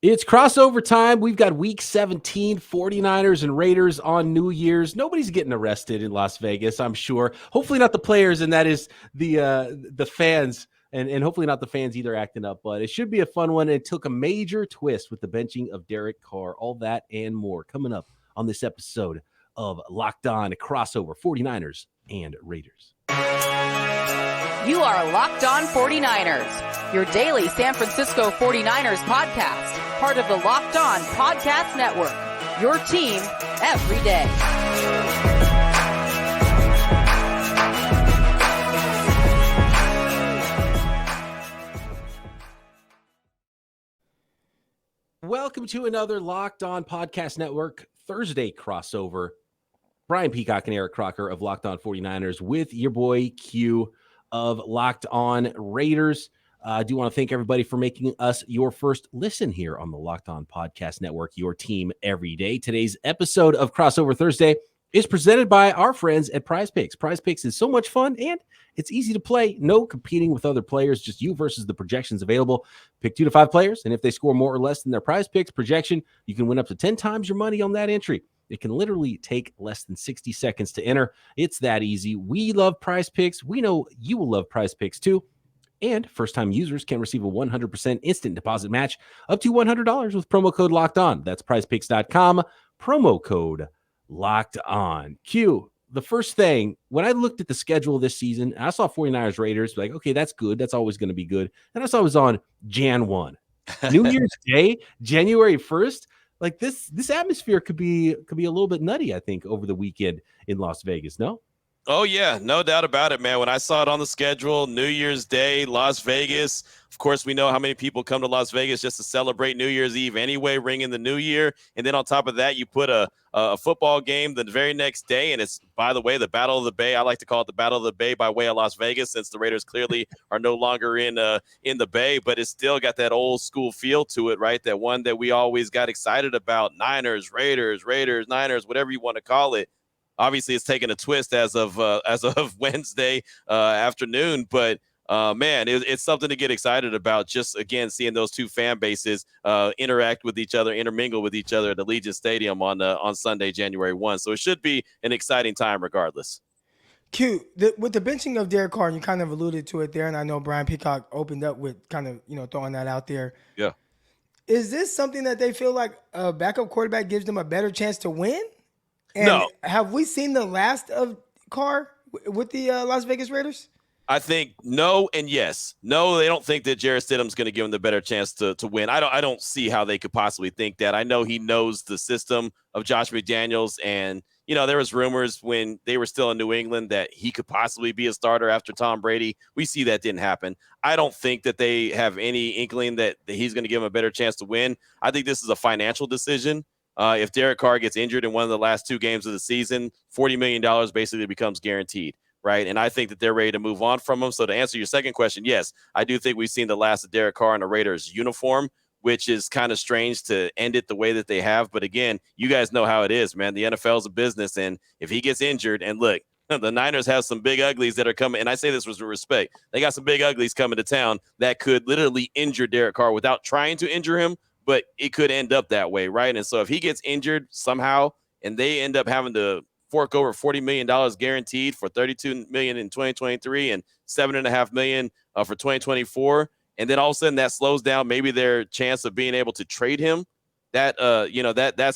It's crossover time. We've got week 17, 49ers and Raiders on New Year's. Nobody's getting arrested in Las Vegas, I'm sure. Hopefully not the players, and that is the fans, and hopefully not the fans either acting up. But it should be a fun one. It took a major twist with the benching of Derek Carr. All that and more coming up on this episode of Locked On Crossover 49ers and Raiders. You are Locked On 49ers, your daily San Francisco 49ers podcast, part of the Locked On Podcast Network, your team every day. Welcome to another Locked On Podcast Network Thursday crossover. Brian Peacock and Eric Crocker of Locked On 49ers with your boy Q of Locked On Raiders. I do want to thank everybody for making us your first listen here on the Locked On Podcast Network, your team every day. Today's episode of Crossover Thursday is presented by our friends at PrizePicks. PrizePicks is so much fun and it's easy to play. No competing with other players, just you versus the projections available. Pick 2 to 5 players, and if they score more or less than their PrizePicks projection, you can win up to 10 times your money on that entry. It can literally take less than 60 seconds to enter. It's that easy. We love PrizePicks. We know you will love PrizePicks too. And first-time users can receive a 100% instant deposit match up to $100 with promo code Locked On. That's PrizePicks.com, promo code Locked On. Q, the first thing, when I looked at the schedule this season, I saw 49ers Raiders, like, okay, that's good. That's always going to be good. And I saw it was on Jan 1. New Year's Day, January 1st. Like this atmosphere could be a little bit nutty, I think, over the weekend in Las Vegas, no? Oh, yeah, no doubt about it, man. When I saw it on the schedule, New Year's Day, Las Vegas, of course, we know how many people come to Las Vegas just to celebrate New Year's Eve anyway, ringing the new year. And then on top of that, you put a football game the very next day. And it's, by the way, the Battle of the Bay. I like to call it the Battle of the Bay by way of Las Vegas, since the Raiders clearly are no longer in the Bay. But it's still got that old school feel to it, right? That one that we always got excited about. Niners, Raiders, Niners, whatever you want to call it. Obviously, it's taken a twist as of Wednesday afternoon, but man, it's something to get excited about. Just again, seeing those two fan bases interact with each other, intermingle with each other at Allegiant Stadium on Sunday, January 1. So it should be an exciting time, regardless. Q, with the benching of Derek Carr, you kind of alluded to it there, and I know Brian Peacock opened up with kind of throwing that out there. Yeah, is this something that they feel like a backup quarterback gives them a better chance to win? And no. Have we seen the last of Carr with the Las Vegas Raiders? I think no and yes. No, they don't think that Jarrett Stidham's going to give them the better chance to win. I don't see how they could possibly think that. I know he knows the system of Josh McDaniels, and there was rumors when they were still in New England that he could possibly be a starter after Tom Brady. We see that didn't happen. I don't think that they have any inkling that he's going to give them a better chance to win. I think this is a financial decision. If Derek Carr gets injured in one of the last 2 games of the season, $40 million basically becomes guaranteed, right? And I think that they're ready to move on from him. So to answer your second question, yes, I do think we've seen the last of Derek Carr in a Raiders uniform, which is kind of strange to end it the way that they have. But again, you guys know how it is, man. The NFL is a business, and if he gets injured, and look, the Niners have some big uglies that are coming, and I say this with respect. They got some big uglies coming to town that could literally injure Derek Carr without trying to injure him, but it could end up that way, right? And so if he gets injured somehow and they end up having to fork over $40 million guaranteed for $32 million in 2023 and $7.5 million for 2024, and then all of a sudden that slows down maybe their chance of being able to trade him, that's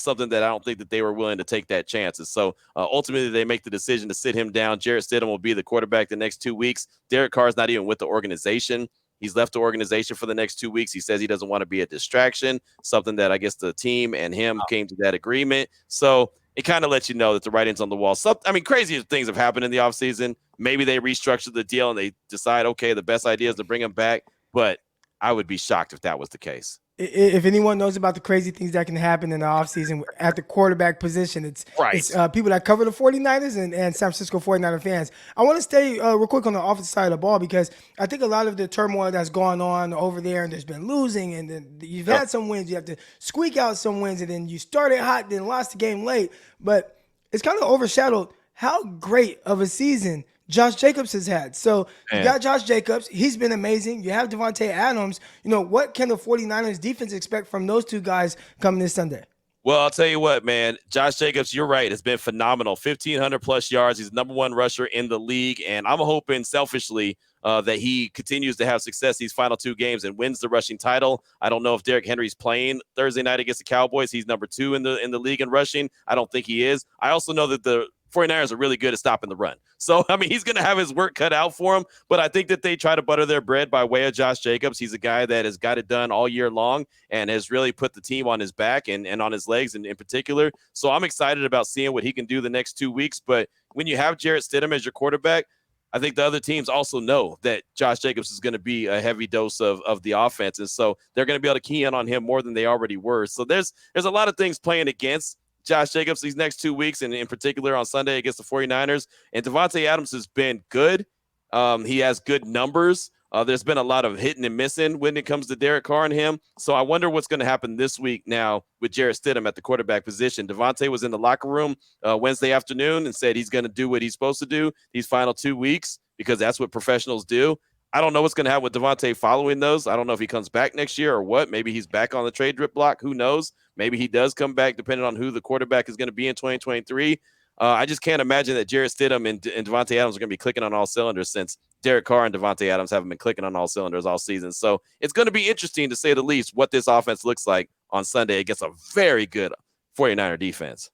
something that I don't think that they were willing to take that chance. And so ultimately they make the decision to sit him down. Jarrett Stidham will be the quarterback the next 2 weeks. Derek Carr is not even with the organization. He's left the organization for the next 2 weeks. He says he doesn't want to be a distraction, something that I guess the team and him came to that agreement. So it kind of lets you know that the writing's on the wall. Crazier things have happened in the offseason. Maybe they restructured the deal and they decide, okay, the best idea is to bring him back. But I would be shocked if that was the case. If anyone knows about the crazy things that can happen in the offseason at the quarterback position, it's people that cover the 49ers and San Francisco 49er fans. I want to stay real quick on the offensive side of the ball, because I think a lot of the turmoil that's gone on over there, and there's been losing, and then you've had some wins. You have to squeak out some wins, and then you started hot, then lost the game late. But it's kind of overshadowed how great of a season Josh Jacobs has had. So you got Josh Jacobs. He's been amazing. You have Devontae Adams. What can the 49ers defense expect from those two guys coming this Sunday? Well, I'll tell you what, man. Josh Jacobs, you're right. It's been phenomenal. 1,500 plus yards. He's the number one rusher in the league. And I'm hoping selfishly that he continues to have success these final two games and wins the rushing title. I don't know if Derrick Henry's playing Thursday night against the Cowboys. He's number 2 in the league in rushing. I don't think he is. I also know that the 49ers are really good at stopping the run. So, I mean, he's going to have his work cut out for him, but I think that they try to butter their bread by way of Josh Jacobs. He's a guy that has got it done all year long and has really put the team on his back and on his legs in particular. So I'm excited about seeing what he can do the next 2 weeks. But when you have Jarrett Stidham as your quarterback, I think the other teams also know that Josh Jacobs is going to be a heavy dose of the offense. And so they're going to be able to key in on him more than they already were. So there's a lot of things playing against Josh Jacobs these next 2 weeks, and in particular on Sunday against the 49ers. And Devontae Adams has been good. He has good numbers. There's been a lot of hitting and missing when it comes to Derek Carr and him. So I wonder what's going to happen this week now with Jarrett Stidham at the quarterback position. Devontae was in the locker room Wednesday afternoon and said he's going to do what he's supposed to do these final 2 weeks because that's what professionals do. I don't know what's going to happen with Devontae following those. I don't know if he comes back next year or what. Maybe he's back on the trade drip block. Who knows? Maybe he does come back depending on who the quarterback is going to be in 2023. I just can't imagine that Jarrett Stidham and Devontae Adams are going to be clicking on all cylinders since Derek Carr and Devontae Adams haven't been clicking on all cylinders all season. So it's going to be interesting, to say the least, what this offense looks like on Sunday against a very good 49er defense.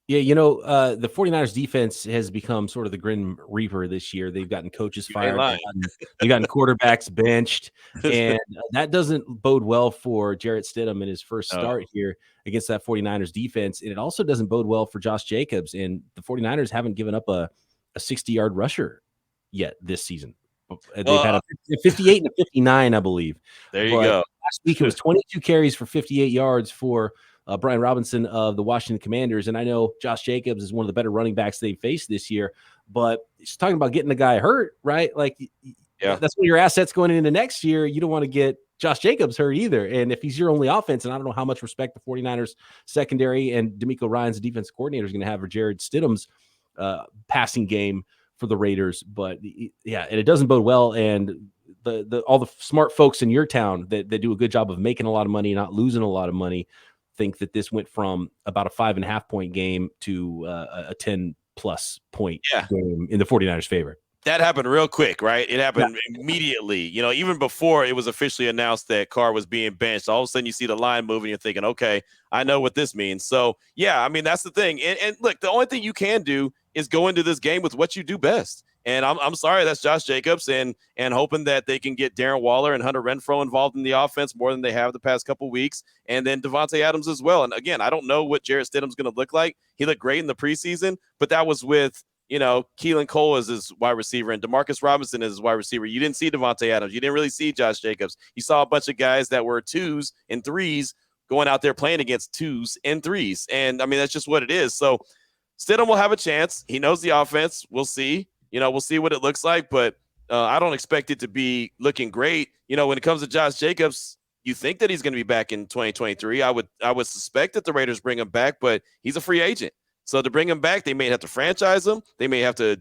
Yeah, the 49ers defense has become sort of the Grim Reaper this year. They've gotten coaches fired. They've gotten quarterbacks benched. And that doesn't bode well for Jarrett Stidham in his first start here against that 49ers defense. And it also doesn't bode well for Josh Jacobs. And the 49ers haven't given up a 60-yard rusher yet this season. They've had a 58 and a 59, I believe. There you go. Last week it was 22 carries for 58 yards for Brian Robinson of the Washington Commanders. And I know Josh Jacobs is one of the better running backs they've faced this year, but he's talking about getting the guy hurt, right? Like, that's one of your assets going into next year. You don't want to get Josh Jacobs hurt either. And if he's your only offense, and I don't know how much respect the 49ers secondary and D'Amico Ryan's the defensive coordinator is going to have for Jarrett Stidham's passing game for the Raiders. But yeah, and it doesn't bode well. And all the smart folks in your town that do a good job of making a lot of money, not losing a lot of money, think that this went from about a 5.5 point game to a 10+ point game in the 49ers' favor. That happened real quick, right? It happened immediately. Even before it was officially announced that Carr was being benched, all of a sudden you see the line moving. You're thinking, okay, I know what this means. So, yeah, I mean, that's the thing. And look, the only thing you can do is go into this game with what you do best. And I'm sorry, that's Josh Jacobs, and hoping that they can get Darren Waller and Hunter Renfrow involved in the offense more than they have the past couple weeks, and then Devontae Adams as well. And again, I don't know what Jarrett Stidham's going to look like. He looked great in the preseason, but that was with Keelan Cole as his wide receiver and DeMarcus Robinson as his wide receiver. You didn't see Devontae Adams. You didn't really see Josh Jacobs. You saw a bunch of guys that were 2s and 3s going out there playing against 2s and 3s. And I mean, that's just what it is. So Stidham will have a chance. He knows the offense. We'll see. We'll see what it looks like, but I don't expect it to be looking great. When it comes to Josh Jacobs, you think that he's going to be back in 2023. I would suspect that the Raiders bring him back, but he's a free agent. So to bring him back, they may have to franchise him. They may have to,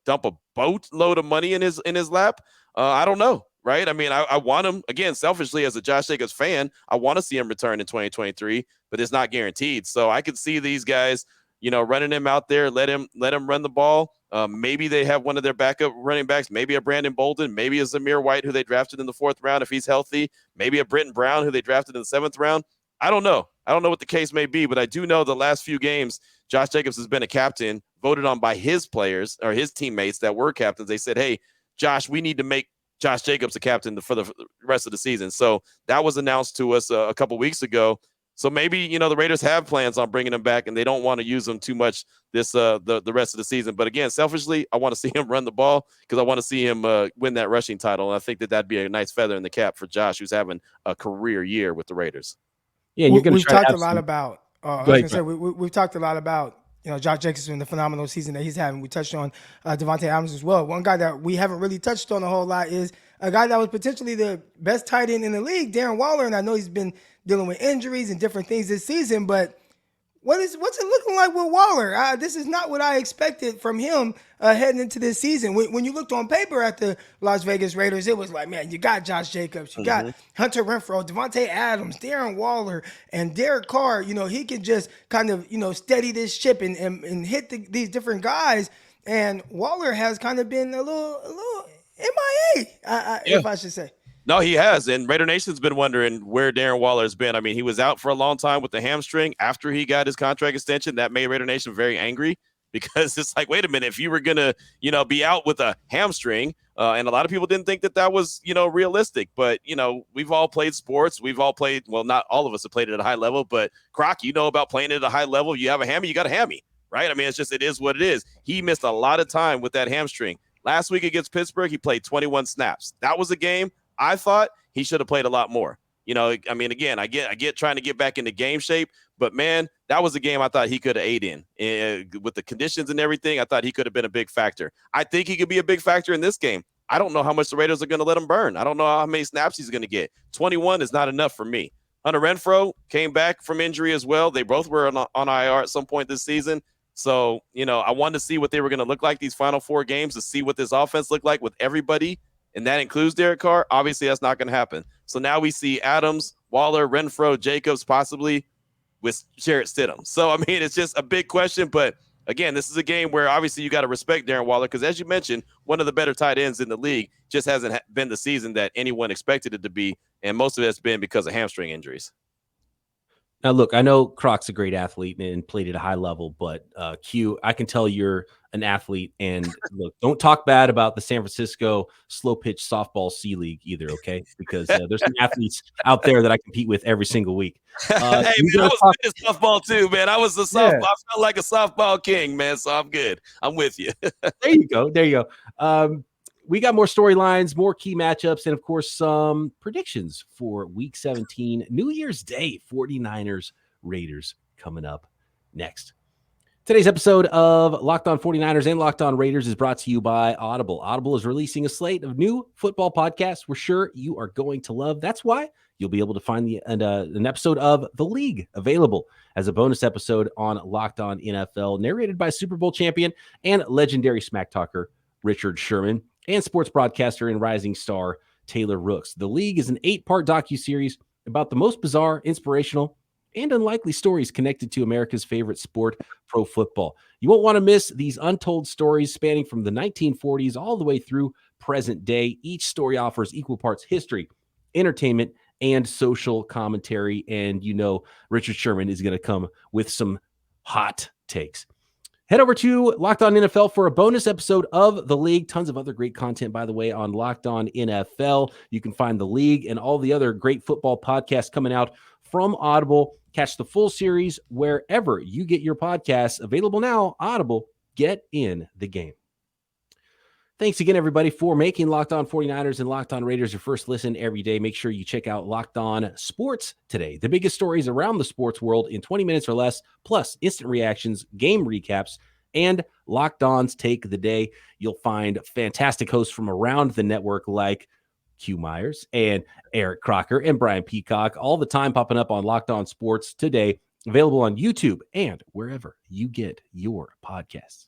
dump a boatload of money in his lap. I don't know, right? I mean, I want him, again, selfishly as a Josh Jacobs fan, I want to see him return in 2023, but it's not guaranteed. So I could see these guys, running him out there, let him run the ball. Maybe they have one of their backup running backs, maybe a Brandon Bolden, maybe a Zamir White, who they drafted in the 4th round if he's healthy, maybe a Britton Brown, who they drafted in the 7th round. I don't know. I don't know what the case may be, but I do know the last few games, Josh Jacobs has been a captain, voted on by his players or his teammates that were captains. They said, hey, Josh, we need to make Josh Jacobs a captain for the rest of the season. So that was announced to us a couple weeks ago. So maybe, the Raiders have plans on bringing him back, and they don't want to use him too much this the rest of the season. But again, selfishly, I want to see him run the ball because I want to see him win that rushing title. And I think that'd be a nice feather in the cap for Josh, who's having a career year with the Raiders. Yeah, you're going to we've talked a lot about. We've talked a lot about Josh Jacobs and the phenomenal season that he's having. We touched on Devontae Adams as well. One guy that we haven't really touched on a whole lot is a guy that was potentially the best tight end in the league, Darren Waller. And I know he's been dealing with injuries and different things this season, but what's it looking like with Waller? This is not what I expected from him heading into this season. When you looked on paper at the Las Vegas Raiders, it was like, man, you got Josh Jacobs, you got Hunter Renfrow, Devontae Adams, Darren Waller, and Derek Carr. He can just kind of, steady this ship and hit these different guys. And Waller has kind of been a little MIA, if I should say. No, he has. And Raider Nation's been wondering where Darren Waller has been. I mean, he was out for a long time with the hamstring after he got his contract extension. That made Raider Nation very angry because it's like, wait a minute, if you were going to, be out with a hamstring, and a lot of people didn't think that was, realistic. But, we've all played sports. We've all played, well, not all of us have played at a high level, but Croc, about playing at a high level. You have a hammy, you got a hammy, right? I mean, it is what it is. He missed a lot of time with that hamstring. Last week against Pittsburgh, he played 21 snaps. That was a game I thought he should have played a lot more. I mean, again, I get trying to get back into game shape, but man, that was a game I thought he could have ate in with the conditions and everything. I thought he could have been a big factor. I think he could be a big factor in this game. I don't know how much the Raiders are going to let him burn. I don't know how many snaps he's going to get. 21 is not enough for me. Hunter Renfrow came back from injury as well. They both were on IR at some point this season. So, I wanted to see what they were going to look like these final 4 games, to see what this offense looked like with everybody. And that includes Derek Carr. Obviously, that's not going to happen. So now we see Adams, Waller, Renfrow, Jacobs, possibly with Jarrett Stidham. So, I mean, it's just a big question. But, again, this is a game where obviously you got to respect Darren Waller because, as you mentioned, one of the better tight ends in the league, just hasn't been the season that anyone expected it to be. And most of it's been because of hamstring injuries. Now, look, I know Croc's a great athlete and played at a high level, but Q, I can tell you're an athlete. And look, don't talk bad about the San Francisco slow pitch softball C League either, okay? Because there's some athletes out there that I compete with every single week. Hey, man, I was good at softball too, man. I was a softball. Yeah. I felt like a softball king, man. So I'm good. I'm with you. There you go. We got more storylines, more key matchups, and, of course, some predictions for Week 17, New Year's Day, 49ers, Raiders coming up next. Today's episode of Locked On 49ers and Locked On Raiders is brought to you by Audible. Audible is releasing a slate of new football podcasts we're sure you are going to love. That's why you'll be able to find an episode of The League available as a bonus episode on Locked On NFL, narrated by Super Bowl champion and legendary smack talker Richard Sherman, and sports broadcaster and rising star Taylor Rooks. The League is an 8-part docuseries about the most bizarre, inspirational, and unlikely stories connected to America's favorite sport, pro football. You won't want to miss these untold stories spanning from the 1940s all the way through present day. Each story offers equal parts history, entertainment, and social commentary. And Richard Sherman is going to come with some hot takes. Head over to Locked On NFL for a bonus episode of The League. Tons of other great content, by the way, on Locked On NFL. You can find The League and all the other great football podcasts coming out from Audible. Catch the full series wherever you get your podcasts. Available now, Audible. Get in the game. Thanks again, everybody, for making Locked On 49ers and Locked On Raiders your first listen every day. Make sure you check out Locked On Sports today. The biggest stories around the sports world in 20 minutes or less, plus instant reactions, game recaps, and Locked On's Take the Day. You'll find fantastic hosts from around the network like Q Myers and Eric Crocker and Brian Peacock, all the time popping up on Locked On Sports today, available on YouTube and wherever you get your podcasts.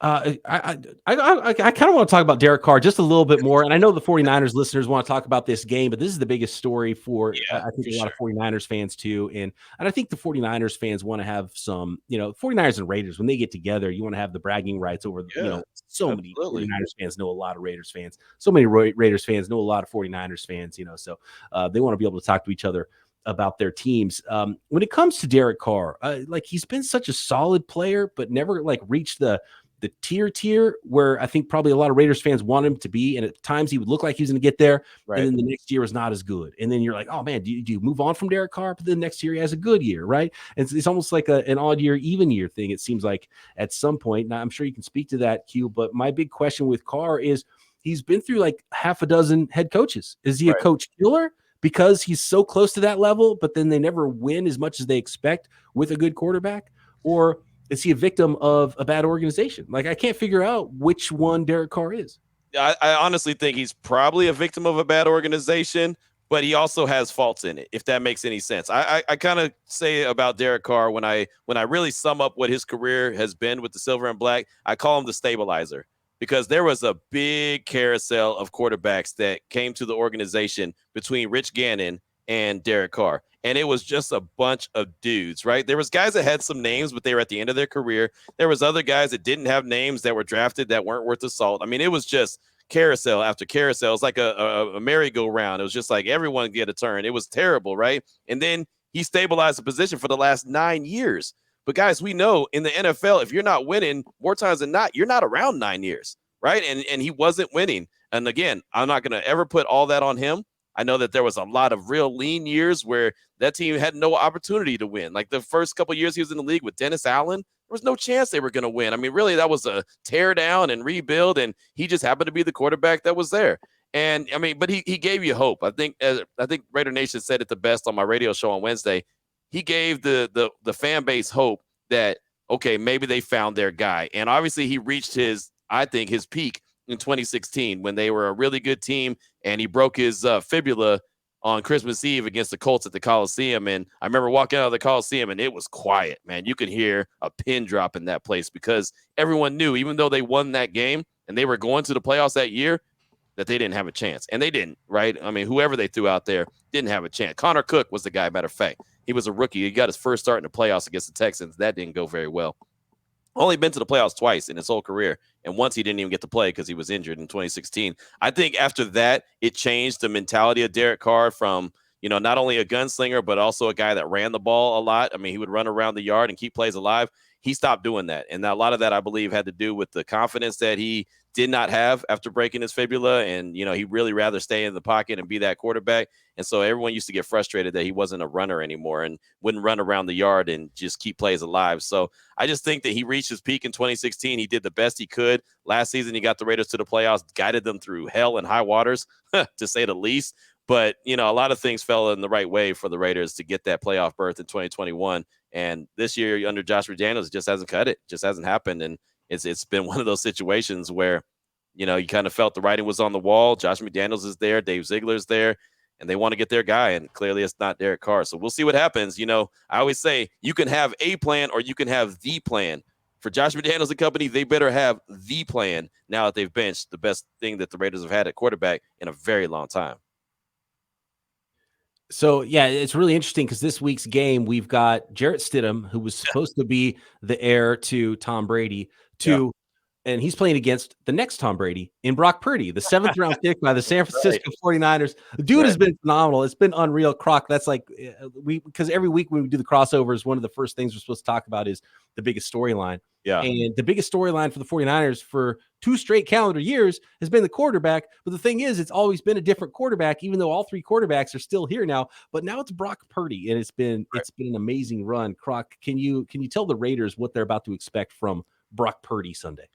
I kind of want to talk about Derek Carr just a little bit more. And I know the 49ers listeners want to talk about this game, but this is the biggest story for, I think, a lot of 49ers fans too. And I think the 49ers fans want to have some, 49ers and Raiders, when they get together, you want to have the bragging rights over, so many 49ers fans know a lot of Raiders fans. So many Raiders fans know a lot of 49ers fans, so they want to be able to talk to each other about their teams. When it comes to Derek Carr, he's been such a solid player, but never reached the tier where I think probably a lot of Raiders fans want him to be. And at times he would look like he was going to get there. Right. And then the next year was not as good. And then you're like, oh man, do you move on from Derek Carr? But then next year he has a good year, right? And it's almost like an odd year, even year thing. It seems like at some point. Now I'm sure you can speak to that, Q, but my big question with Carr is he's been through like half a dozen head coaches. Is he a coach killer because he's so close to that level, but then they never win as much as they expect with a good quarterback? Or is he a victim of a bad organization? I can't figure out which one Derek Carr is. I honestly think he's probably a victim of a bad organization, but he also has faults in it, if that makes any sense. I kind of say about Derek Carr when I really sum up what his career has been with the Silver and Black, I call him the stabilizer, because there was a big carousel of quarterbacks that came to the organization between Rich Gannon and Derek Carr. And it was just a bunch of dudes, right? There was guys that had some names, but they were at the end of their career. There was other guys that didn't have names that were drafted that weren't worth the salt. I mean, it was just carousel after carousel. It's like a merry-go-round. It was just like everyone get a turn. It was terrible, right? And then he stabilized the position for the last 9 years. But guys, we know in the NFL, if you're not winning, more times than not, you're not around 9 years, right? And he wasn't winning. And again, I'm not going to ever put all that on him. I know that there was a lot of real lean years where that team had no opportunity to win. Like the first couple of years he was in the league with Dennis Allen, there was no chance they were going to win. I mean, really, that was a tear down and rebuild, and he just happened to be the quarterback that was there. And I mean, but he gave you hope. I think Raider Nation said it the best on my radio show on Wednesday. He gave the fan base hope that, okay, maybe they found their guy. And obviously he reached his peak in 2016 when they were a really good team, and he broke his fibula on Christmas Eve against the Colts at the Coliseum. And I remember walking out of the Coliseum and it was quiet, man. You could hear a pin drop in that place because everyone knew, even though they won that game and they were going to the playoffs that year, that they didn't have a chance. And they didn't, right? I mean, whoever they threw out there didn't have a chance. Connor Cook was the guy, matter of fact. He was a rookie. He got his first start in the playoffs against the Texans. That didn't go very well. Only been to the playoffs twice in his whole career. And once he didn't even get to play because he was injured in 2016. I think after that, it changed the mentality of Derek Carr from, not only a gunslinger, but also a guy that ran the ball a lot. I mean, he would run around the yard and keep plays alive. He stopped doing that. And a lot of that, I believe, had to do with the confidence that he did not have after breaking his fibula. And, he really rather stay in the pocket and be that quarterback. And so everyone used to get frustrated that he wasn't a runner anymore and wouldn't run around the yard and just keep plays alive. So I just think that he reached his peak in 2016. He did the best he could. Last season, he got the Raiders to the playoffs, guided them through hell and high waters, to say the least. But, a lot of things fell in the right way for the Raiders to get that playoff berth in 2021. And this year under Josh McDaniels, it just hasn't cut it. Just hasn't happened. And it's been one of those situations where, you kind of felt the writing was on the wall. Josh McDaniels is there. Dave Ziegler's there. And they want to get their guy. And clearly it's not Derek Carr. So we'll see what happens. I always say you can have a plan or you can have the plan. For Josh McDaniels and company, they better have the plan now that they've benched the best thing that the Raiders have had at quarterback in a very long time. So, yeah, it's really interesting because this week's game, we've got Jarrett Stidham, who was supposed to be the heir to Tom Brady, and he's playing against the next Tom Brady in Brock Purdy, the 7th round pick by the San Francisco 49ers. The dude has been phenomenal. It's been unreal. Croc, that's like because every week when we do the crossovers, one of the first things we're supposed to talk about is the biggest storyline. Yeah. And the biggest storyline for the 49ers for 2 straight calendar years has been the quarterback. But the thing is, it's always been a different quarterback, even though all 3 quarterbacks are still here now. But now it's Brock Purdy, and it's been an amazing run. Croc, can you tell the Raiders what they're about to expect from Brock Purdy Sunday?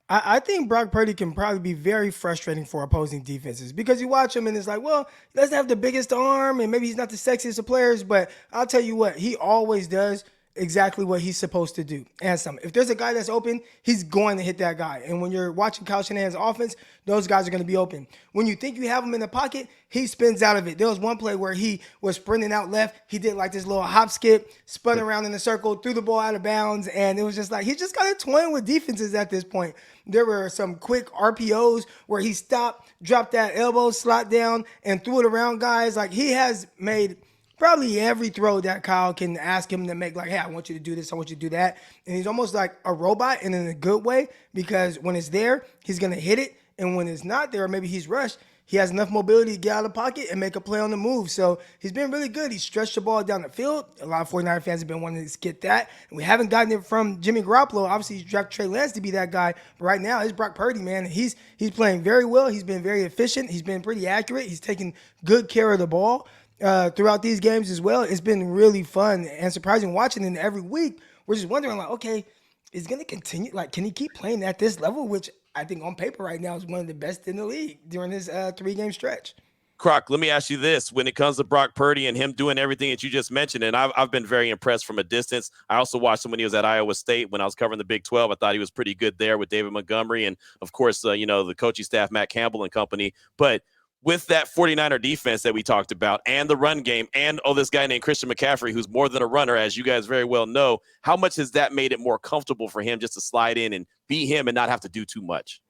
I think Brock Purdy can probably be very frustrating for opposing defenses because you watch him and it's like, well, he doesn't have the biggest arm and maybe he's not the sexiest of players, but I'll tell you what, he always does exactly what he's supposed to do. And if there's a guy that's open, he's going to hit that guy. And when you're watching Kyle Shanahan's offense, those guys are going to be open. When you think you have him in the pocket, he spins out of it. There was one play where he was sprinting out left. He did like this little hop skip, spun around in a circle, threw the ball out of bounds. And it was just like, he just got to toying with defenses at this point. There were some quick RPOs where he stopped, dropped that elbow, slot down, and threw it around guys. Like, he has made probably every throw that Kyle can ask him to make, like, hey, I want you to do this, I want you to do that. And he's almost like a robot, and in a good way, because when it's there, he's going to hit it. And when it's not there, or maybe he's rushed, he has enough mobility to get out of the pocket and make a play on the move. So he's been really good. He stretched the ball down the field. A lot of 49er fans have been wanting to get that. And we haven't gotten it from Jimmy Garoppolo. Obviously, he's drafted Trey Lance to be that guy. But right now, it's Brock Purdy, man. He's playing very well. He's been very efficient. He's been pretty accurate. He's taking good care of the ball throughout these games as well. It's been really fun and surprising watching him every week. We're just wondering, like, okay, is going to continue? Like, can he keep playing at this level, which I think on paper right now is one of the best in the league during this 3-game stretch? Croc, let me ask you this. When it comes to Brock Purdy and him doing everything that you just mentioned, and I've been very impressed from a distance. I also watched him when he was at Iowa State when I was covering the Big 12. I thought he was pretty good there with David Montgomery and, of course, the coaching staff, Matt Campbell and company. But with that 49er defense that we talked about and the run game and, this guy named Christian McCaffrey, who's more than a runner, as you guys very well know, how much has that made it more comfortable for him just to slide in and be him and not have to do too much?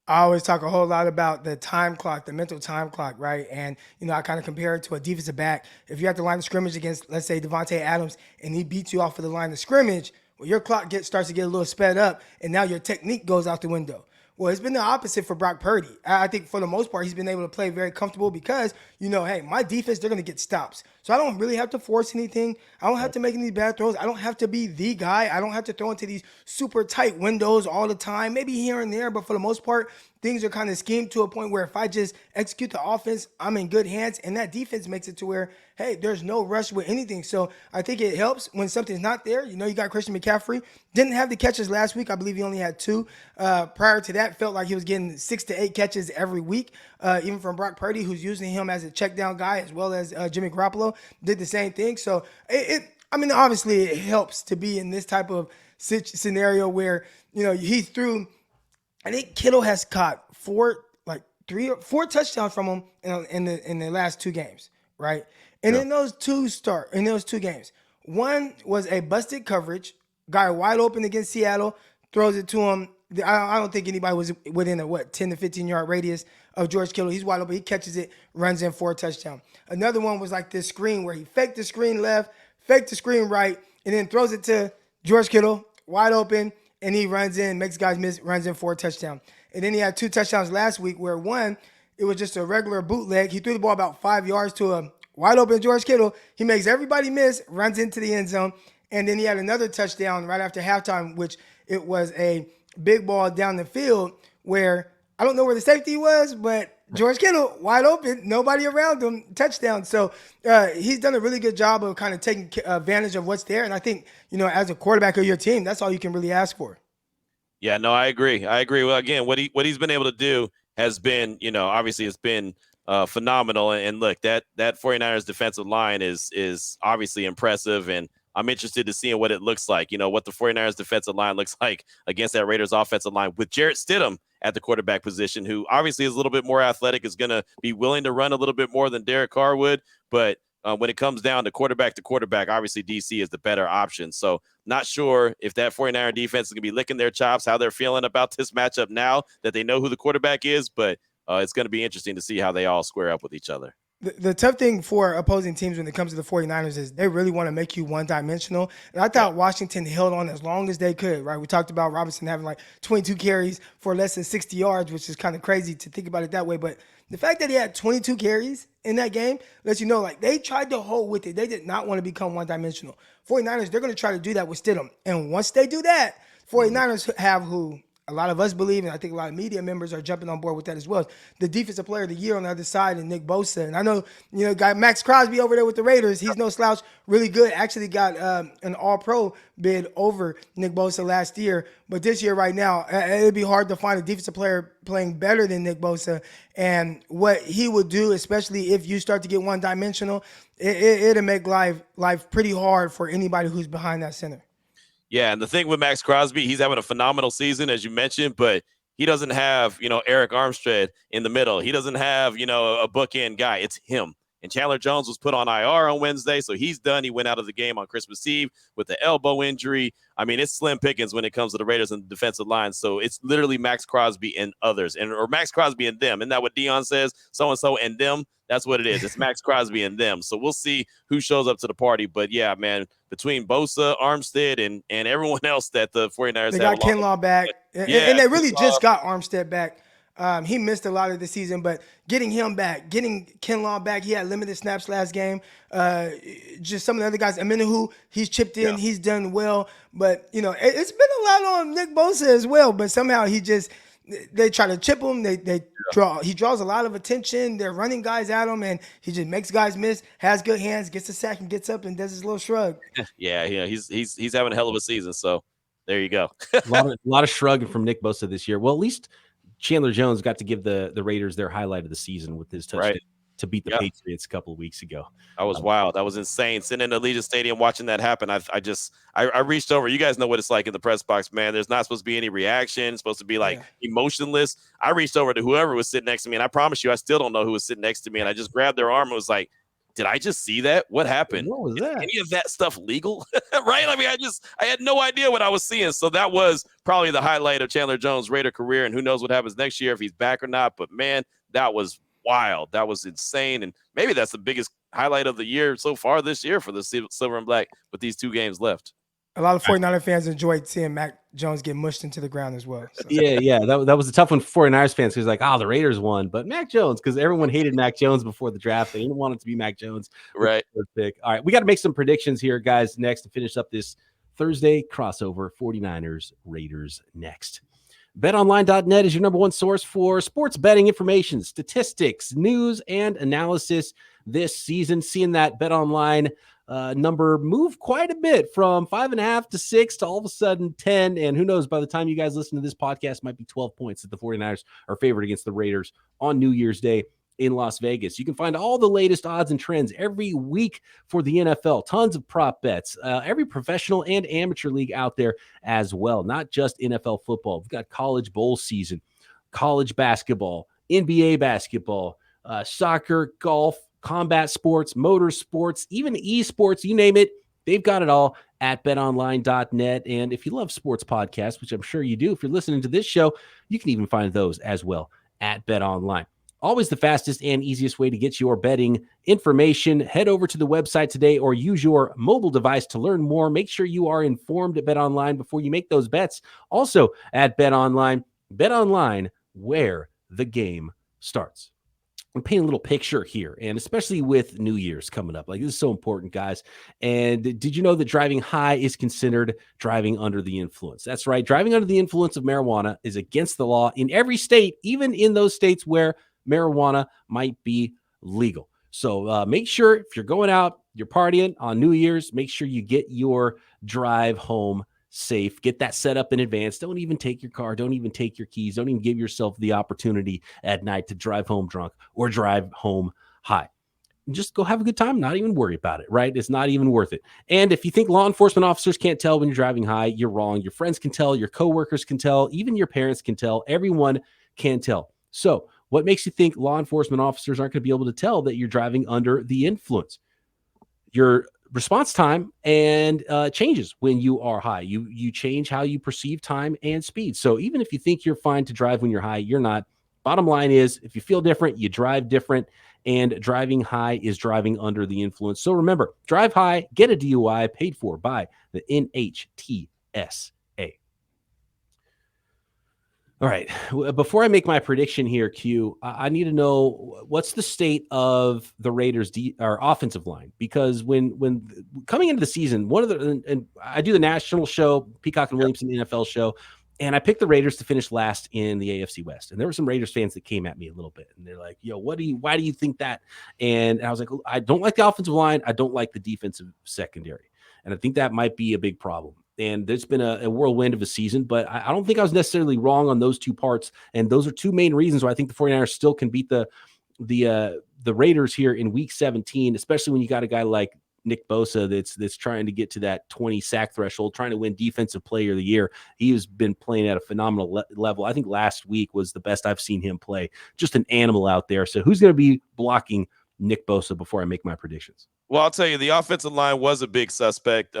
I always talk a whole lot about the time clock, the mental time clock, right? And, I kind of compare it to a defensive back. If you're at the line of scrimmage against, let's say, Devontae Adams, and he beats you off of the line of scrimmage, well, your clock starts to get a little sped up, and now your technique goes out the window. Well, it's been the opposite for Brock Purdy. I think for the most part, he's been able to play very comfortable because, hey, my defense, they're going to get stops. So I don't really have to force anything. I don't have to make any bad throws. I don't have to be the guy. I don't have to throw into these super tight windows all the time, maybe here and there. But for the most part, things are kind of schemed to a point where if I just execute the offense, I'm in good hands. And that defense makes it to where, hey, there's no rush with anything. So I think it helps when something's not there. You got Christian McCaffrey. Didn't have the catches last week. I believe he only had 2. Prior to that, felt like he was getting 6 to 8 catches every week, even from Brock Purdy, who's using him as a check down guy, as well as Jimmy Garoppolo did the same thing. So obviously it helps to be in this type of scenario where, he threw, I think Kittle has caught 4 touchdowns from him in the last 2 games, right? And in those two games, one was a busted coverage, guy wide open against Seattle, throws it to him. I don't think anybody was within a 10 to 15 yard radius of George Kittle. He's wide open. He catches it, runs in for a touchdown. Another one was like this screen where he faked the screen left, faked the screen right, and then throws it to George Kittle, wide open, and he runs in, makes guys miss, runs in for a touchdown. And then he had 2 touchdowns last week where one, it was just a regular bootleg. He threw the ball about 5 yards to a wide open George Kittle. He makes everybody miss, runs into the end zone. And then he had another touchdown right after halftime, which it was a big ball down the field where I don't know where the safety was, but George Kittle, wide open, nobody around him, touchdown. So he's done a really good job of kind of taking advantage of what's there. And I think, as a quarterback of your team, that's all you can really ask for. Yeah, no, I agree. Well, again, what he's been able to do has been, obviously it's been phenomenal. And look, that 49ers defensive line is obviously impressive. And I'm interested to seeing what it looks like, what the 49ers defensive line looks like against that Raiders offensive line with Jarrett Stidham at the quarterback position, who obviously is a little bit more athletic, is going to be willing to run a little bit more than Derek Carr would. But when it comes down to quarterback, obviously DC is the better option. So not sure if that 49er defense is going to be licking their chops, how they're feeling about this matchup now that they know who the quarterback is. But it's going to be interesting to see how they all square up with each other. The tough thing for opposing teams when it comes to the 49ers is they really want to make you one-dimensional. And I thought Washington held on as long as they could, right? We talked about Robinson having 22 carries for less than 60 yards, which is kind of crazy to think about it that way. But the fact that he had 22 carries in that game lets you know, they tried to hold with it. They did not want to become one-dimensional. 49ers, they're going to try to do that with Stidham. And once they do that, 49ers have who a lot of us believe, and I think a lot of media members are jumping on board with that as well, the defensive player of the year on the other side, and Nick Bosa. And I know, got Max Crosby over there with the Raiders. He's no slouch, really good. Actually got an all-pro bid over Nick Bosa last year. But this year right now, it'd be hard to find a defensive player playing better than Nick Bosa. And what he would do, especially if you start to get one-dimensional, it'll make life pretty hard for anybody who's behind that center. Yeah, and the thing with Max Crosby, he's having a phenomenal season, as you mentioned, but he doesn't have, Eric Armstead in the middle. He doesn't have, a bookend guy. It's him. And Chandler Jones was put on IR on Wednesday, so he's done. He went out of the game on Christmas Eve with the elbow injury. I mean, it's slim pickings when it comes to the Raiders and the defensive line. So it's literally Max Crosby and others, or Max Crosby and them. Isn't that what Dion says? So-and-so and them? That's what it is. It's Max Crosby and them. So we'll see who shows up to the party. But, yeah, man, between Bosa, Armstead, and everyone else that the 49ers they got Kinlaw back. And they really just got Armstead back. He missed a lot of the season, but getting him back, getting Kinlaw back, he had limited snaps last game. Just some of the other guys, Amenahu, he's chipped in, he's done well. But, it's been a lot on Nick Bosa as well, but somehow they try to chip him. He draws a lot of attention. They're running guys at him, and he just makes guys miss, has good hands, gets a sack, and gets up and does his little shrug. Yeah, he's having a hell of a season, so there you go. a lot of shrugging from Nick Bosa this year. Well, at least Chandler Jones got to give the Raiders their highlight of the season with his touchdown. Right. to beat the Patriots a couple of weeks ago. That was wild. That was insane. Sitting in the Allegiant Stadium watching that happen. I reached over. You guys know what it's like in the press box, man. There's not supposed to be any reaction. It's supposed to be emotionless. I reached over to whoever was sitting next to me, and I promise you, I still don't know who was sitting next to me. And I just grabbed their arm and was like, did I just see that? What happened? What was that? Any of that stuff legal? Right? I mean, I had no idea what I was seeing. So that was probably the highlight of Chandler Jones' Raider career. And who knows what happens next year if he's back or not. But man, that was wild. That was insane. And maybe that's the biggest highlight of the year so far this year for the Silver and Black with these 2 games left. A lot of 49er fans enjoyed seeing Mac Jones get mushed into the ground as well. So. Yeah. That was a tough one for 49ers fans because the Raiders won, but Mac Jones, because everyone hated Mac Jones before the draft. They didn't want it to be Mac Jones. Right. Pick. All right. We got to make some predictions here, guys, next to finish up this Thursday crossover. 49ers Raiders next. BetOnline.net is your number one source for sports betting information, statistics, news, and analysis this season. Seeing that BetOnline number move quite a bit from 5.5 to 6 to all of a sudden 10. And who knows, by the time you guys listen to this podcast, might be 12 points that the 49ers are favored against the Raiders on New Year's Day in Las Vegas. You can find all the latest odds and trends every week for the NFL. Tons of prop bets, every professional and amateur league out there as well. Not just NFL football. We've got college bowl season, college basketball, NBA basketball, soccer, golf, combat sports, motorsports, even esports, you name it. They've got it all at betonline.net. And if you love sports podcasts, which I'm sure you do, if you're listening to this show, you can even find those as well at BetOnline. Always the fastest and easiest way to get your betting information. Head over to the website today or use your mobile device to learn more. Make sure you are informed at BetOnline before you make those bets. Also at BetOnline, BetOnline, where the game starts. I'm painting a little picture here, and especially with New Year's coming up. Like, this is so important, guys. And did you know that driving high is considered driving under the influence? That's right. Driving under the influence of marijuana is against the law in every state, even in those states where marijuana might be legal. So make sure if you're going out, you're partying on New Year's, make sure you get your drive home safe. Get that set up in advance. Don't even take your car. Don't even take your keys. Don't even give yourself the opportunity at night to drive home drunk or drive home high. Just go have a good time. Not even worry about it, right? It's not even worth it. And if you think law enforcement officers can't tell when you're driving high, you're wrong. Your friends can tell. Your coworkers can tell. Even your parents can tell. Everyone can tell. So what makes you think law enforcement officers aren't going to be able to tell that you're driving under the influence? Your response time and changes when you are high. You change how you perceive time and speed. So even if you think you're fine to drive when you're high, you're not. Bottom line is, if you feel different, you drive different, and driving high is driving under the influence. So remember, drive high, get a DUI paid for by the NHTSA. All right. Before I make my prediction here, Q, I need to know what's the state of the Raiders' offensive line, because when coming into the season, and I do the national show, Peacock and Williamson NFL show, and I picked the Raiders to finish last in the AFC West. And there were some Raiders fans that came at me a little bit, and they're like, "Yo, why do you think that?" And I was like, "I don't like the offensive line. I don't like the defensive secondary, and I think that might be a big problem." And there's been a whirlwind of a season, but I don't think I was necessarily wrong on those two parts. And those are two main reasons why I think the 49ers still can beat the Raiders here in week 17, especially when you got a guy like Nick Bosa that's trying to get to that 20 sack threshold, trying to win defensive player of the year. He has been playing at a phenomenal level. I think last week was the best I've seen him play. Just an animal out there. So who's going to be blocking Nick Bosa before I make my predictions? Well, I'll tell you, the offensive line was a big suspect,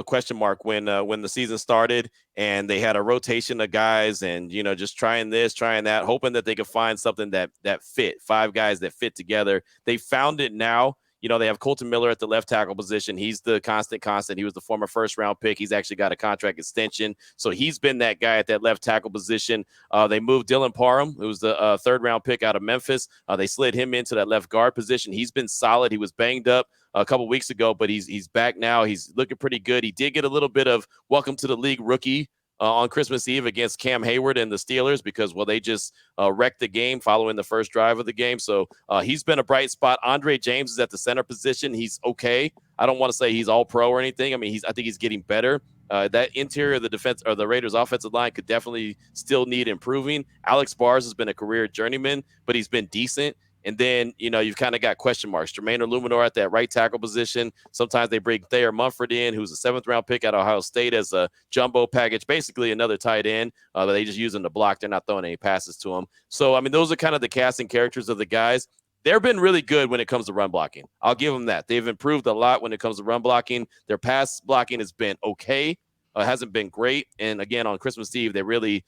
question mark when the season started, and they had a rotation of guys and, just trying this, trying that, hoping that they could find something that fit, 5 guys that fit together. They found it now. They have Colton Miller at the left tackle position. He's the constant. He was the former first-round pick. He's actually got a contract extension. So he's been that guy at that left tackle position. They moved Dylan Parham, who was the third-round pick out of Memphis. They slid him into that left guard position. He's been solid. He was banged up a couple weeks ago, but he's back now. He's looking pretty good. He did get a little bit of welcome to the league rookie on Christmas Eve against Cam Hayward and the Steelers because, they just wrecked the game following the first drive of the game. So he's been a bright spot. Andre James is at the center position. He's okay. I don't want to say he's all pro or anything. I mean, I think he's getting better. That interior of the defense or the Raiders offensive line could definitely still need improving. Alex Bars has been a career journeyman, but he's been decent. And then, you've kind of got question marks. Jermaine Illuminor at that right tackle position. Sometimes they bring Thayer Mumford in, who's a 7th-round pick at Ohio State, as a jumbo package, basically another tight end. But they just use him to block. They're not throwing any passes to him. So, those are kind of the casting characters of the guys. They've been really good when it comes to run blocking. I'll give them that. They've improved a lot when it comes to run blocking. Their pass blocking has been okay. Hasn't been great. And again, on Christmas Eve, they really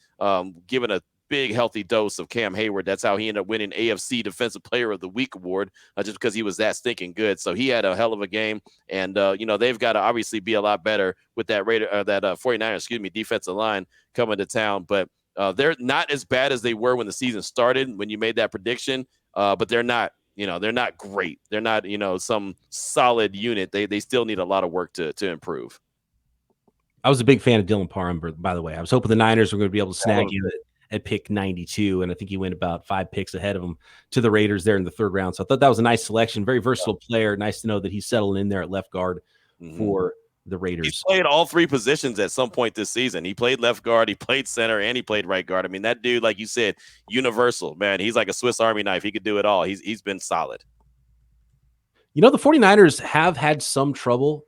given a big healthy dose of Cam Hayward. That's how he ended up winning AFC Defensive Player of the Week award, just because he was that stinking good. So he had a hell of a game, and they've got to obviously be a lot better with that 49ers, defensive line coming to town. But they're not as bad as they were when the season started, when you made that prediction. But they're not great. They're not some solid unit. They still need a lot of work to improve. I was a big fan of Dylan Parham, by the way. I was hoping the Niners were going to be able to snag you at pick 92, and I think he went about 5 picks ahead of him to the Raiders there in the 3rd round. So I thought that was a nice selection. Very versatile player. Nice to know that he's settling in there at left guard for the Raiders. He's played all 3 positions at some point this season. He played left guard, he played center, and he played right guard. That dude, like you said, universal, man. He's like a Swiss Army knife. He could do it all. He's been solid. The 49ers have had some trouble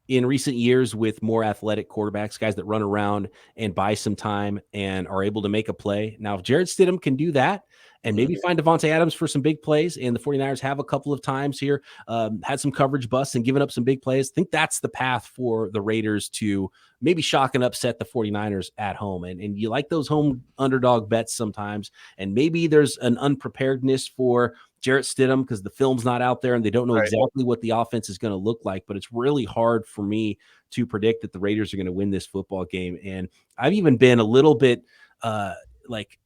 in recent years with more athletic quarterbacks, guys that run around and buy some time and are able to make a play. Now, if Jarrett Stidham can do that and maybe find Devontae Adams for some big plays, and the 49ers have a couple of times here, had some coverage busts and given up some big plays, I think that's the path for the Raiders to maybe shock and upset the 49ers at home. And you like those home underdog bets sometimes, and maybe there's an unpreparedness for Jarrett Stidham because the film's not out there and they don't know exactly what the offense is going to look like. But it's really hard for me to predict that the Raiders are going to win this football game. And I've even been a little bit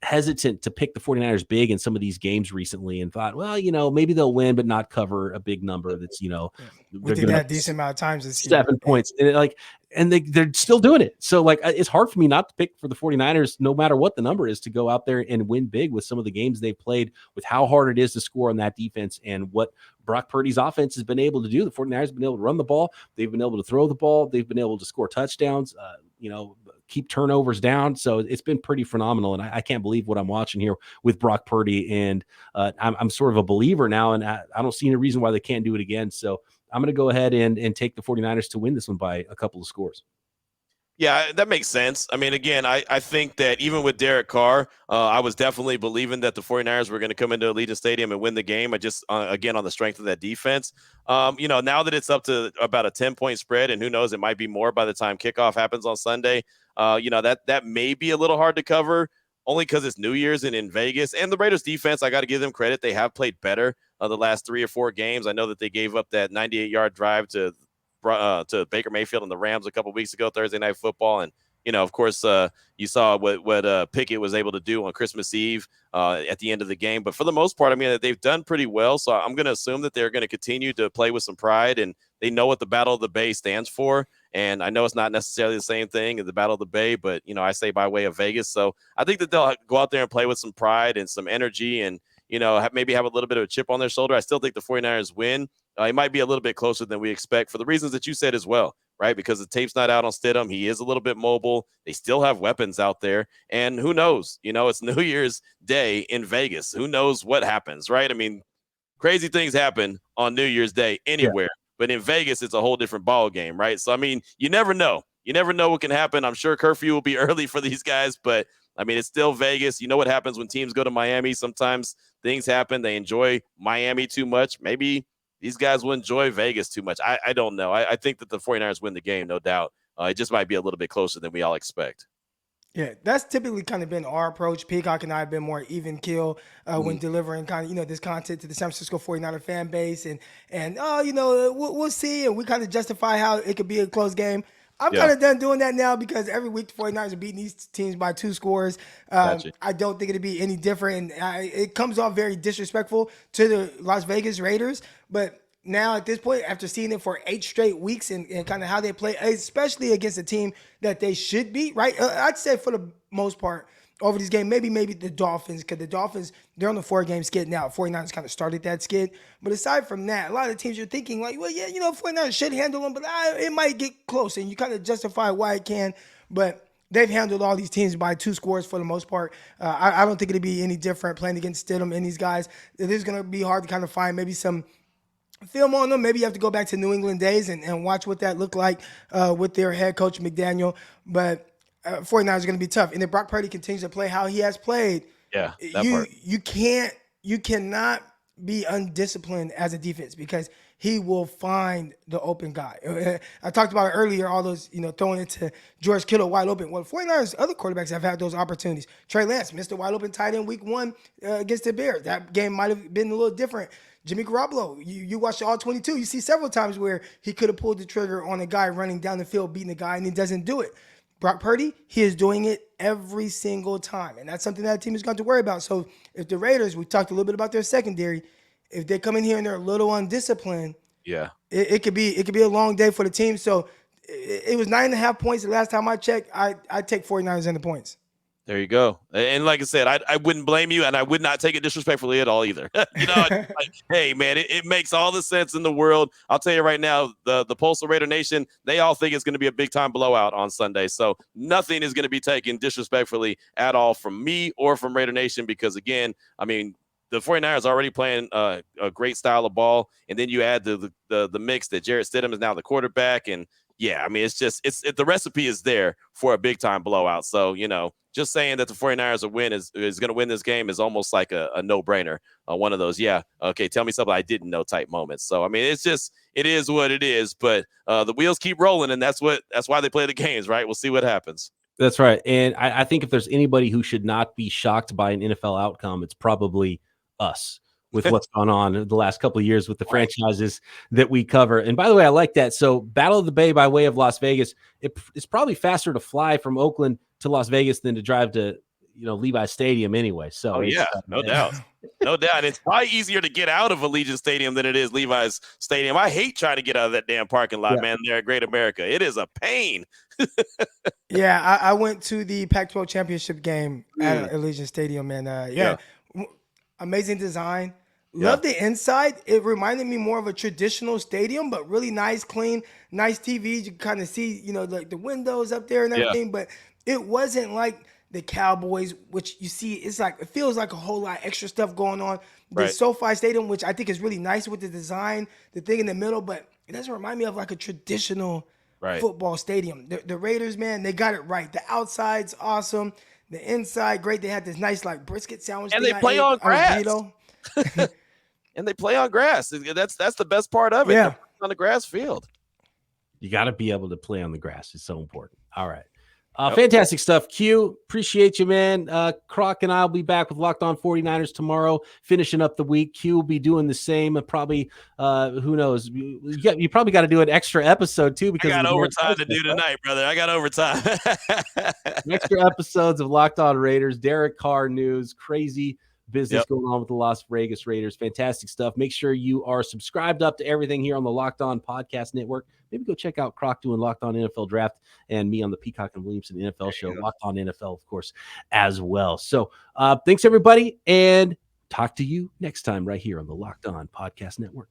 hesitant to pick the 49ers big in some of these games recently, and thought, well, maybe they'll win but not cover a big number that's we did that decent amount of times this year. 7 points, and they're still doing it. So it's hard for me not to pick for the 49ers, no matter what the number is, to go out there and win big with some of the games they've played, with how hard it is to score on that defense and what Brock Purdy's offense has been able to do. The 49ers have been able to run the ball. They've been able to throw the ball. They've been able to score touchdowns, keep turnovers down. So it's been pretty phenomenal. And I can't believe what I'm watching here with Brock Purdy. And I'm sort of a believer now, and I don't see any reason why they can't do it again. So I'm going to go ahead and take the 49ers to win this one by a couple of scores. Yeah, that makes sense. Again, I think that even with Derek Carr, I was definitely believing that the 49ers were going to come into Allegiant Stadium and win the game. I just, again, on the strength of that defense. Now that it's up to about a 10-point spread, and who knows, it might be more by the time kickoff happens on Sunday, that may be a little hard to cover, only because it's New Year's and in Vegas. And the Raiders defense, I got to give them credit. They have played better the last 3 or 4 games. I know that they gave up that 98-yard drive to Baker Mayfield and the Rams a couple weeks ago, Thursday Night Football. And, of course, you saw what Pickett was able to do on Christmas Eve at the end of the game. But for the most part, they've done pretty well. So I'm going to assume that they're going to continue to play with some pride, and they know what the Battle of the Bay stands for. And I know it's not necessarily the same thing as the Battle of the Bay, but, I say by way of Vegas. So I think that they'll go out there and play with some pride and some energy, and, maybe have a little bit of a chip on their shoulder. I still think the 49ers win. It might be a little bit closer than we expect for the reasons that you said as well, right? Because the tape's not out on Stidham. He is a little bit mobile. They still have weapons out there. And who knows? It's New Year's Day in Vegas. Who knows what happens, right? Crazy things happen on New Year's Day anywhere. Yeah. But in Vegas, it's a whole different ball game, right? So, you never know. You never know what can happen. I'm sure curfew will be early for these guys, but it's still Vegas. You know what happens when teams go to Miami? Sometimes things happen. They enjoy Miami too much. Maybe these guys will enjoy Vegas too much. I don't know. I think that the 49ers win the game, no doubt. It just might be a little bit closer than we all expect. Yeah, that's typically kind of been our approach. Peacock and I have been more even keel when delivering kind of, this content to the San Francisco 49er fan base. And we'll see. And we kind of justify how it could be a close game. I'm kind of done doing that now, because every week the 49ers are beating these teams by 2 scores. Gotcha. I don't think it'd be any different. And it comes off very disrespectful to the Las Vegas Raiders. But now at this point, after seeing it for 8 straight weeks and kind of how they play, especially against a team that they should beat, right? I'd say for the most part, over these games, maybe the Dolphins, because the Dolphins, they're on the 4-game skid now. 49ers kind of started that skid. But aside from that, a lot of the teams you're thinking, 49ers should handle them, but it might get close, and you kind of justify why it can. But they've handled all these teams by 2 scores for the most part. I don't think it'd be any different playing against Stidham and these guys. It is going to be hard to kind of find maybe some film on them. Maybe you have to go back to New England days and watch what that looked like with their head coach McDaniel. But 49ers are going to be tough. And if Brock Purdy continues to play how he has played, you cannot be undisciplined as a defense because he will find the open guy. I talked about it earlier, all those, throwing it to George Kittle wide open. Well, 49ers, other quarterbacks have had those opportunities. Trey Lance missed a wide open tight end week 1 against the Bears. That game might have been a little different. Jimmy Garoppolo, you watch all 22, you see several times where he could have pulled the trigger on a guy running down the field, beating the guy, and he doesn't do it. Brock Purdy, he is doing it every single time, and that's something that team is going to worry about. So if the Raiders, we talked a little bit about their secondary, if they come in here and they're a little undisciplined, it could be a long day for the team. So it was 9.5 points the last time I checked. I take 49ers in the points. There you go. And like I said, I wouldn't blame you, and I would not take it disrespectfully at all either. Hey, man, it makes all the sense in the world. I'll tell you right now, the Postal Raider Nation, they all think it's going to be a big-time blowout on Sunday. So nothing is going to be taken disrespectfully at all from me or from Raider Nation because, again, I mean, the 49ers are already playing a great style of ball, and then you add the mix that Jarrett Stidham is now the quarterback, and yeah, I mean, the recipe is there for a big-time blowout. So, just saying that the 49ers is going to win this game is almost like a no-brainer. One of those, okay, tell me something I didn't know type moments. So, I mean, it is what it is, but the wheels keep rolling, and that's why they play the games, right? We'll see what happens. That's right. And I think if there's anybody who should not be shocked by an NFL outcome, it's probably us with what's gone on the last couple of years with the franchises that we cover. And by the way, I like that. So Battle of the Bay by way of Las Vegas, it's probably faster to fly from Oakland to Las Vegas than to drive to, Levi's Stadium anyway. So no doubt. No doubt. It's probably easier to get out of Allegiant Stadium than it is Levi's Stadium. I hate trying to get out of that damn parking lot, man, there at Great America. It is a pain. I went to the Pac-12 championship game at Allegiant Stadium, and amazing design. Love the inside. It reminded me more of a traditional stadium, but really nice, clean, nice TVs. You can kind of see, like the windows up there and everything, but it wasn't like the Cowboys, which you see, it feels like a whole lot extra stuff going on. The SoFi Stadium, which I think is really nice with the design, the thing in the middle, but it doesn't remind me of like a traditional football stadium. The Raiders, man, they got it right. The outside's awesome. The inside, great. They had this nice like brisket sandwich. And they play on grass. And they play on grass. That's the best part of it. Yeah. On the grass field. You got to be able to play on the grass. It's so important. All right. Fantastic stuff, Q. Appreciate you, man. Croc and I will be back with Locked On 49ers tomorrow, finishing up the week. Q will be doing the same. Probably, who knows? You probably got to do an extra episode, too. Because I got overtime to do tonight, brother. I got overtime. Extra episodes of Locked On Raiders, Derek Carr news, crazy business going on with the Las Vegas Raiders. Fantastic stuff. Make sure you are subscribed up to everything here on the Locked On Podcast Network. Maybe go check out Croc doing Locked On NFL Draft and me on the Peacock and Williamson NFL show, Locked On NFL, of course, as well. So thanks, everybody, and talk to you next time right here on the Locked On Podcast Network.